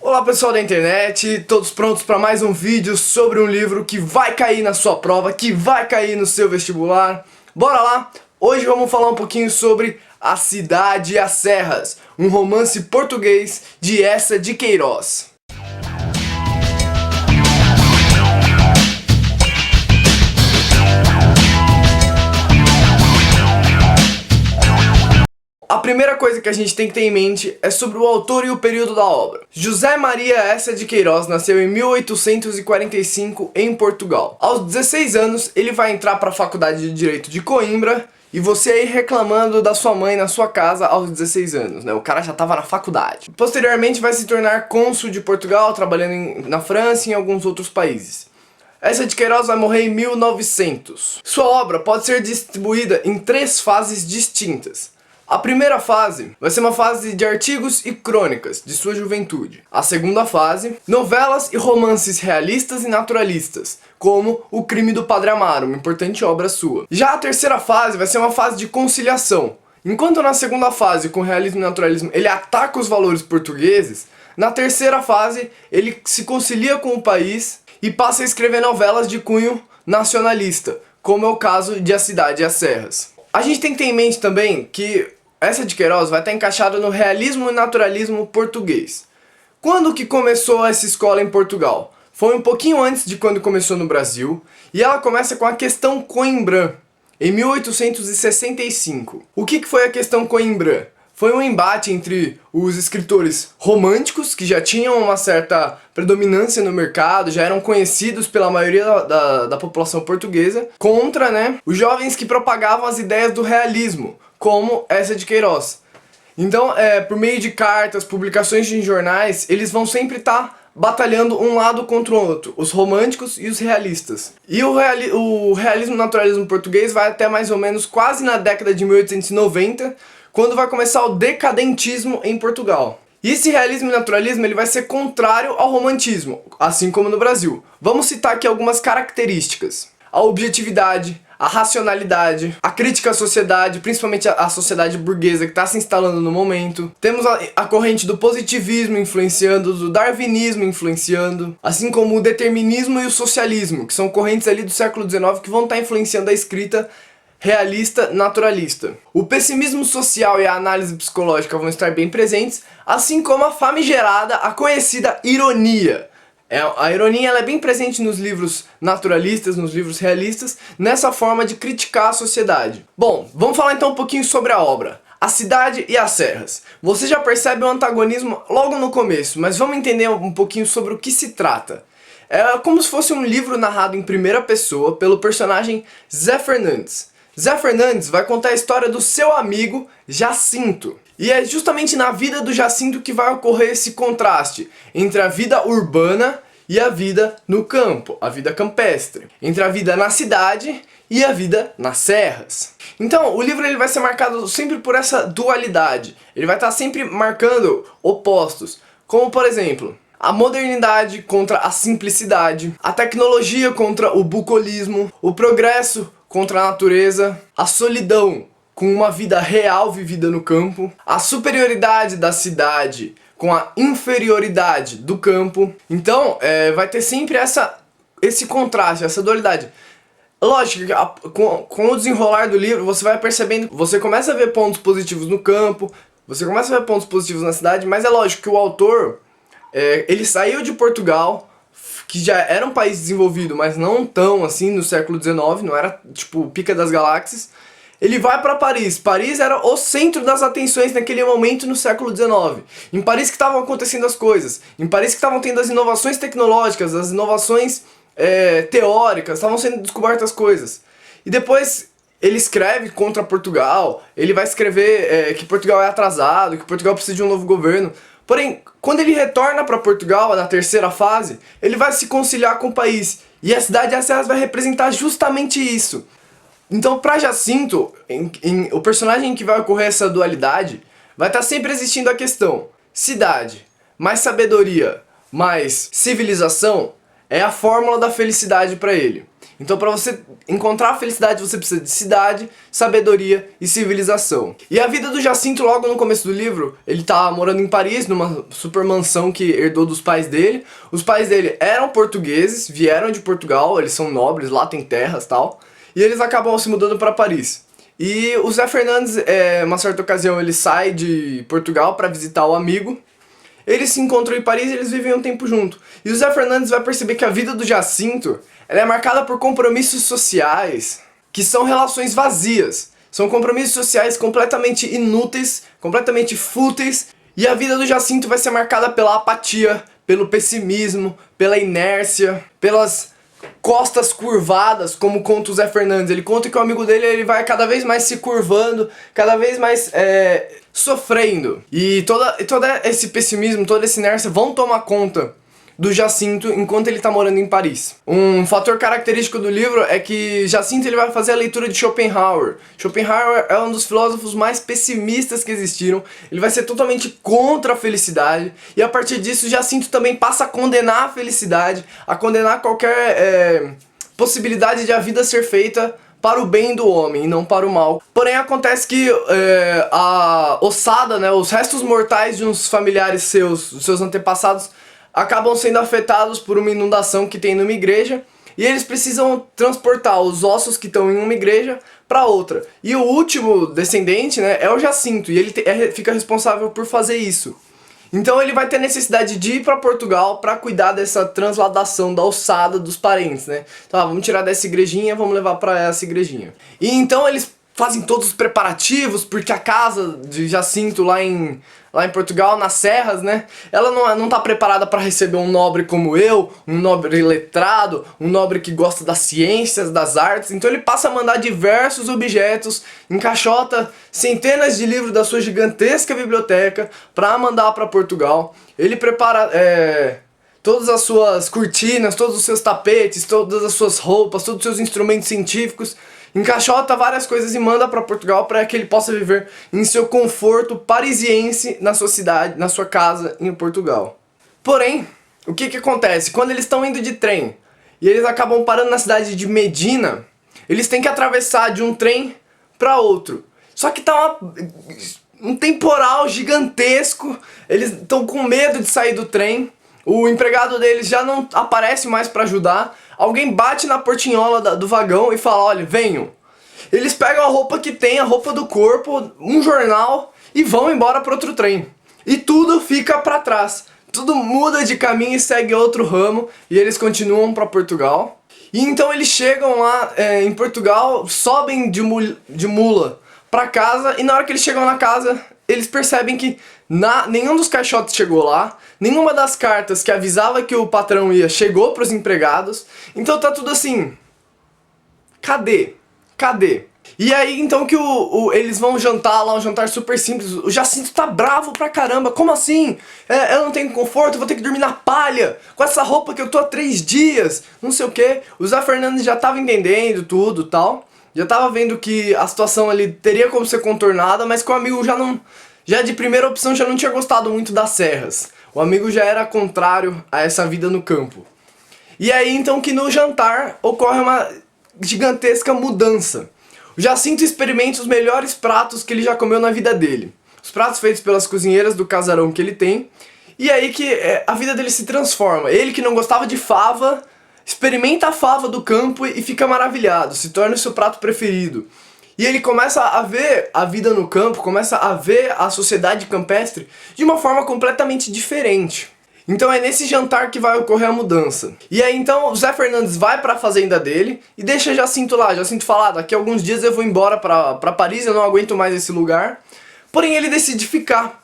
Olá pessoal da internet, todos prontos para mais um vídeo sobre um livro que vai cair na sua prova, que vai cair no seu vestibular. Bora lá! Hoje vamos falar um pouquinho sobre A Cidade e as Serras, um romance português de Eça de Queiroz. A primeira coisa que a gente tem que ter em mente é sobre o autor e o período da obra. José Maria Eça de Queiroz nasceu em 1845 em Portugal. Aos 16 anos ele vai entrar para a Faculdade de Direito de Coimbra e você aí reclamando da sua mãe na sua casa aos 16 anos, né? O cara já estava na faculdade. Posteriormente vai se tornar cônsul de Portugal, trabalhando na França e em alguns outros países. Eça de Queiroz vai morrer em 1900. Sua obra pode ser distribuída em 3 fases distintas. A primeira fase vai ser uma fase de artigos e crônicas de sua juventude. A segunda fase, novelas e romances realistas e naturalistas, como O Crime do Padre Amaro, uma importante obra sua. Já a terceira fase vai ser uma fase de conciliação. Enquanto na segunda fase, com realismo e naturalismo, ele ataca os valores portugueses, na terceira fase ele se concilia com o país e passa a escrever novelas de cunho nacionalista, como é o caso de A Cidade e as Serras. A gente tem que ter em mente também que Eça de Queiroz vai estar encaixada no realismo e naturalismo português. Quando que começou essa escola em Portugal? Foi um pouquinho antes de quando começou no Brasil, e ela começa com a questão Coimbrã, em 1865. O que foi a questão Coimbrã? Foi um embate entre os escritores românticos, que já tinham uma certa predominância no mercado, já eram conhecidos pela maioria da população portuguesa, contra, os jovens que propagavam as ideias do realismo, como Eça de Queiroz. Então, por meio de cartas, publicações em jornais, eles vão sempre estar batalhando um lado contra o outro, os românticos e os realistas. E o realismo e naturalismo português vai até mais ou menos quase na década de 1890, quando vai começar o decadentismo em Portugal. E esse realismo e naturalismo ele vai ser contrário ao romantismo, assim como no Brasil. Vamos citar aqui algumas características. A objetividade, a racionalidade, a crítica à sociedade, principalmente a sociedade burguesa que está se instalando no momento. Temos a corrente do positivismo influenciando, do darwinismo influenciando, assim como o determinismo e o socialismo, que são correntes ali do século XIX que vão estar influenciando a escrita realista, naturalista. O pessimismo social e a análise psicológica vão estar bem presentes, assim como a famigerada, a conhecida ironia. A ironia ela é bem presente nos livros naturalistas, nos livros realistas, nessa forma de criticar a sociedade. Bom, vamos falar então um pouquinho sobre a obra. A Cidade e as Serras. Você já percebe o antagonismo logo no começo, mas vamos entender um pouquinho sobre o que se trata. É como se fosse um livro narrado em primeira pessoa pelo personagem Zé Fernandes. Zé Fernandes vai contar a história do seu amigo Jacinto. E é justamente na vida do Jacinto que vai ocorrer esse contraste entre a vida urbana e a vida no campo, a vida campestre. Entre a vida na cidade e a vida nas serras. Então, o livro ele vai ser marcado sempre por essa dualidade. Ele vai estar sempre marcando opostos. Como, por exemplo, a modernidade contra a simplicidade, a tecnologia contra o bucolismo, o progresso contra a natureza, a solidão com uma vida real vivida no campo, a superioridade da cidade com a inferioridade do campo. Então, vai ter sempre esse contraste, essa dualidade. Lógico que com o desenrolar do livro, você vai percebendo, você começa a ver pontos positivos no campo, você começa a ver pontos positivos na cidade, mas é lógico que o autor, ele saiu de Portugal, que já era um país desenvolvido, mas não tão assim no século XIX, não era tipo o pica das galáxias. Ele vai para Paris. Paris era o centro das atenções naquele momento no século XIX. Em Paris que estavam acontecendo as coisas. Em Paris que estavam tendo as inovações tecnológicas, as inovações teóricas, estavam sendo descobertas coisas. E depois ele escreve contra Portugal, ele vai escrever que Portugal é atrasado, que Portugal precisa de um novo governo. Porém, quando ele retorna para Portugal, na terceira fase, ele vai se conciliar com o país. E a Cidade e as Serras vai representar justamente isso. Então, para Jacinto, o personagem em que vai ocorrer essa dualidade, vai estar sempre existindo a questão: cidade, mais sabedoria, mais civilização, é a fórmula da felicidade para ele. Então para você encontrar a felicidade você precisa de cidade, sabedoria e civilização. E a vida do Jacinto logo no começo do livro, ele tá morando em Paris, numa super mansão que herdou dos pais dele. Os pais dele eram portugueses, vieram de Portugal, eles são nobres, lá tem terras e tal. E eles acabam se mudando para Paris. E o Zé Fernandes, uma certa ocasião, ele sai de Portugal para visitar o amigo. Eles se encontram em Paris e eles vivem um tempo junto. E o Zé Fernandes vai perceber que a vida do Jacinto ela é marcada por compromissos sociais, que são relações vazias. São compromissos sociais completamente inúteis, completamente fúteis. E a vida do Jacinto vai ser marcada pela apatia, pelo pessimismo, pela inércia, pelas costas curvadas, como conta o Zé Fernandes. Ele conta que o amigo dele ele vai cada vez mais se curvando, cada vez mais sofrendo. E todo esse pessimismo, toda essa inércia vão tomar conta do Jacinto enquanto ele tá morando em Paris. Um fator característico do livro é que Jacinto ele vai fazer a leitura de Schopenhauer. Schopenhauer é um dos filósofos mais pessimistas que existiram. Ele vai ser totalmente contra a felicidade. E a partir disso, Jacinto também passa a condenar a felicidade, a condenar qualquer possibilidade de a vida ser feita para o bem do homem e não para o mal. Porém acontece que a ossada, né, os restos mortais de uns familiares seus, dos seus antepassados, acabam sendo afetados por uma inundação que tem numa igreja e eles precisam transportar os ossos que estão em uma igreja para outra. E o último descendente, né, é o Jacinto e ele fica responsável por fazer isso. Então ele vai ter necessidade de ir para Portugal para cuidar dessa transladação da ossada dos parentes, né? Então, vamos tirar dessa igrejinha, vamos levar para essa igrejinha. E então eles fazem todos os preparativos, porque a casa de Jacinto lá em Portugal, nas serras, né? Ela não tá preparada para receber um nobre como eu, um nobre letrado, um nobre que gosta das ciências, das artes. Então ele passa a mandar diversos objetos, encaixota centenas de livros da sua gigantesca biblioteca para mandar para Portugal. Ele prepara todas as suas cortinas, todos os seus tapetes, todas as suas roupas, todos os seus instrumentos científicos, encaixota várias coisas e manda para Portugal para que ele possa viver em seu conforto parisiense na sua cidade, na sua casa em Portugal. Porém, o que acontece? Quando eles estão indo de trem e eles acabam parando na cidade de Medina, eles têm que atravessar de um trem para outro. Só que tá um temporal gigantesco, eles estão com medo de sair do trem. O empregado deles já não aparece mais para ajudar. Alguém bate na portinhola do vagão e fala, olha, venham. Eles pegam a roupa que tem, a roupa do corpo, um jornal e vão embora para outro trem. E tudo fica para trás. Tudo muda de caminho e segue outro ramo e eles continuam para Portugal. E então eles chegam lá em Portugal, sobem de mula para casa e na hora que eles chegam na casa, eles percebem que nenhum dos caixotes chegou lá, nenhuma das cartas que avisava que o patrão ia chegou pros empregados, então tá tudo assim, cadê? E aí então que eles vão jantar lá, um jantar super simples, o Jacinto tá bravo pra caramba, como assim? Eu não tenho conforto, vou ter que dormir na palha, com essa roupa que eu tô há 3 dias, não sei o que. O Zé Fernandes já tava entendendo tudo e tal, já tava vendo que a situação ali teria como ser contornada, mas que o amigo já de primeira opção já não tinha gostado muito das serras. O amigo já era contrário a essa vida no campo. E aí então que no jantar ocorre uma gigantesca mudança. O Jacinto experimenta os melhores pratos que ele já comeu na vida dele. Os pratos feitos pelas cozinheiras do casarão que ele tem. E aí que a vida dele se transforma. Ele que não gostava de fava, experimenta a fava do campo e fica maravilhado. Se torna o seu prato preferido. E ele começa a ver a vida no campo, começa a ver a sociedade campestre de uma forma completamente diferente. Então é nesse jantar que vai ocorrer a mudança. E aí então o Zé Fernandes vai para a fazenda dele e deixa Jacinto lá. Jacinto fala, daqui a alguns dias eu vou embora para Paris, eu não aguento mais esse lugar. Porém ele decide ficar.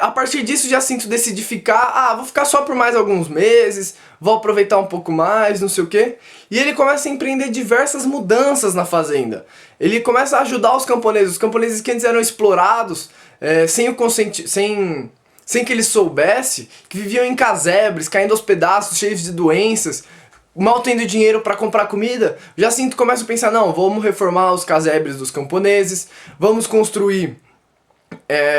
A partir disso Jacinto decide ficar, vou ficar só por mais alguns meses, vou aproveitar um pouco mais, não sei o que. E ele começa a empreender diversas mudanças na fazenda. Ele começa a ajudar os camponeses que antes eram explorados, sem que ele soubesse, que viviam em casebres, caindo aos pedaços, cheios de doenças, mal tendo dinheiro para comprar comida. Jacinto começa a pensar, não, vamos reformar os casebres dos camponeses, vamos construir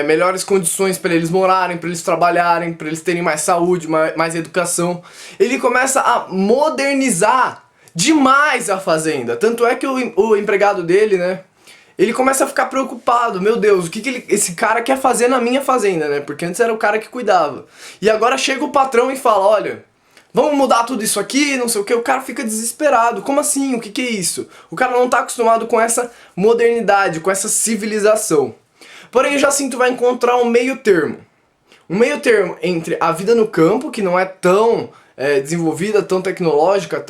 melhores condições para eles morarem, para eles trabalharem, para eles terem mais saúde, mais educação. Ele começa a modernizar demais a fazenda. Tanto é que o empregado dele, né, ele começa a ficar preocupado. Meu Deus, o que esse cara quer fazer na minha fazenda, né? Porque antes era o cara que cuidava. E agora chega o patrão e fala, olha, vamos mudar tudo isso aqui, não sei o que. O cara fica desesperado. Como assim? O que é isso? O cara não tá acostumado com essa modernidade, com essa civilização. Porém, o Jacinto vai encontrar um meio termo. Um meio termo entre a vida no campo, que não é tão desenvolvida, tão tecnológica,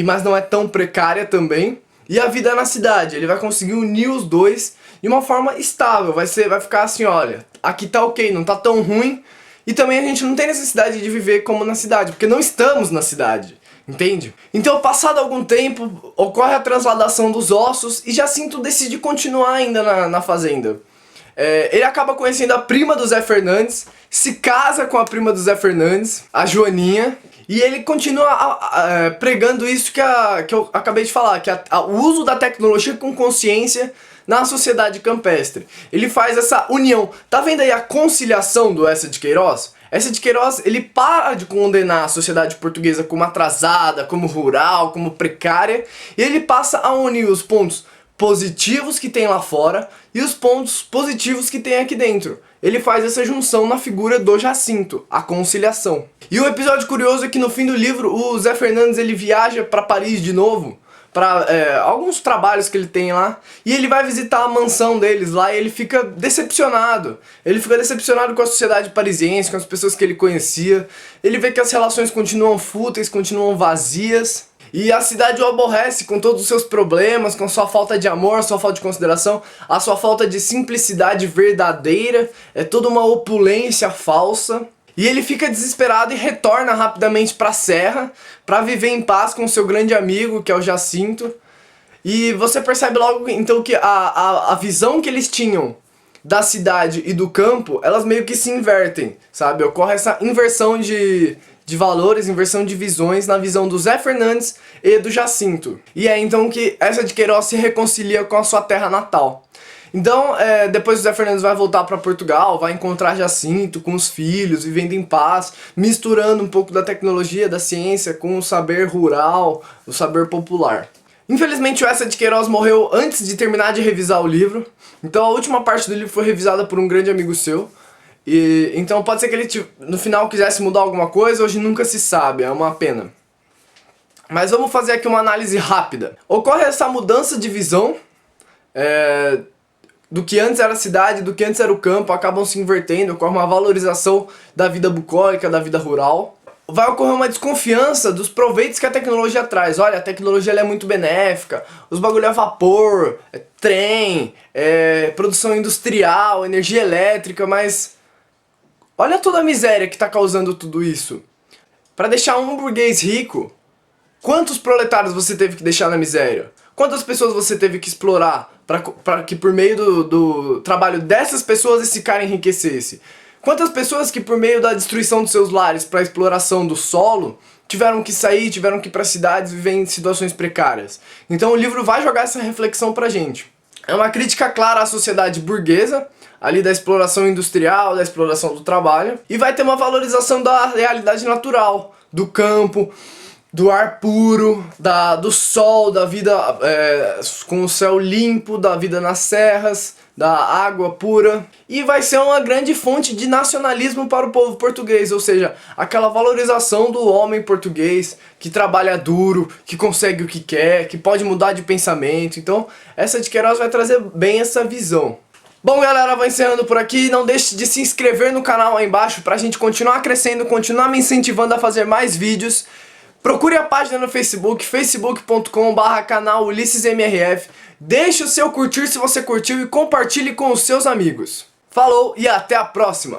mas não é tão precária também, e a vida na cidade. Ele vai conseguir unir os dois de uma forma estável. Vai ficar assim, olha, aqui tá ok, não tá tão ruim, e também a gente não tem necessidade de viver como na cidade, porque não estamos na cidade. Entende? Então, passado algum tempo, ocorre a transladação dos ossos e Jacinto decide continuar ainda na fazenda. Ele acaba conhecendo a prima do Zé Fernandes, se casa com a prima do Zé Fernandes, a Joaninha, e ele continua pregando isso que eu acabei de falar, que o uso da tecnologia com consciência na sociedade campestre. Ele faz essa união. Tá vendo aí a conciliação do Eça de Queiroz? Eça de Queiroz, ele para de condenar a sociedade portuguesa como atrasada, como rural, como precária, e ele passa a unir os pontos positivos que tem lá fora e os pontos positivos que tem aqui dentro. Ele faz essa junção na figura do Jacinto, a conciliação. E um episódio curioso é que no fim do livro o Zé Fernandes ele viaja para Paris de novo, para alguns trabalhos que ele tem lá, e ele vai visitar a mansão deles lá e ele fica decepcionado. Ele fica decepcionado com a sociedade parisiense, com as pessoas que ele conhecia. Ele vê que as relações continuam fúteis, continuam vazias. E a cidade o aborrece com todos os seus problemas, com sua falta de amor, sua falta de consideração, a sua falta de simplicidade verdadeira, é toda uma opulência falsa. E ele fica desesperado e retorna rapidamente para a serra para viver em paz com seu grande amigo, que é o Jacinto. E você percebe logo então que a visão que eles tinham da cidade e do campo, elas meio que se invertem, sabe? Ocorre essa inversão de valores, inversão de visões na visão do Zé Fernandes e do Jacinto. E é então que Eça de Queiroz se reconcilia com a sua terra natal. Então, depois o Zé Fernandes vai voltar para Portugal, vai encontrar Jacinto com os filhos, vivendo em paz, misturando um pouco da tecnologia, da ciência com o saber rural, o saber popular. Infelizmente o Eça de Queiroz morreu antes de terminar de revisar o livro, então a última parte do livro foi revisada por um grande amigo seu. Então pode ser que ele no final quisesse mudar alguma coisa, hoje nunca se sabe, é uma pena. Mas vamos fazer aqui uma análise rápida. Ocorre essa mudança de visão do que antes era a cidade, do que antes era o campo, acabam se invertendo, ocorre uma valorização da vida bucólica, da vida rural. Vai ocorrer uma desconfiança dos proveitos que a tecnologia traz. Olha, a tecnologia ela é muito benéfica, os bagulho é vapor, trem, produção industrial, energia elétrica, mas olha toda a miséria que está causando tudo isso. Para deixar um burguês rico, quantos proletários você teve que deixar na miséria? Quantas pessoas você teve que explorar para que por meio do trabalho dessas pessoas esse cara enriquecesse? Quantas pessoas que por meio da destruição dos seus lares para a exploração do solo tiveram que sair, tiveram que ir para cidades viver em situações precárias? Então o livro vai jogar essa reflexão pra gente. É uma crítica clara à sociedade burguesa, ali da exploração industrial, da exploração do trabalho, e vai ter uma valorização da realidade natural, do campo, do ar puro, do sol, da vida com o céu limpo, da vida nas serras, da água pura. E vai ser uma grande fonte de nacionalismo para o povo português, ou seja, aquela valorização do homem português que trabalha duro, que consegue o que quer, que pode mudar de pensamento. Então, Eça de Queiroz vai trazer bem essa visão. Bom, galera, vou encerrando por aqui. Não deixe de se inscrever no canal aí embaixo pra gente continuar crescendo, continuar me incentivando a fazer mais vídeos. Procure a página no Facebook, facebook.com/canal UlissesMRF. Deixe o seu curtir se você curtiu e compartilhe com os seus amigos. Falou e até a próxima!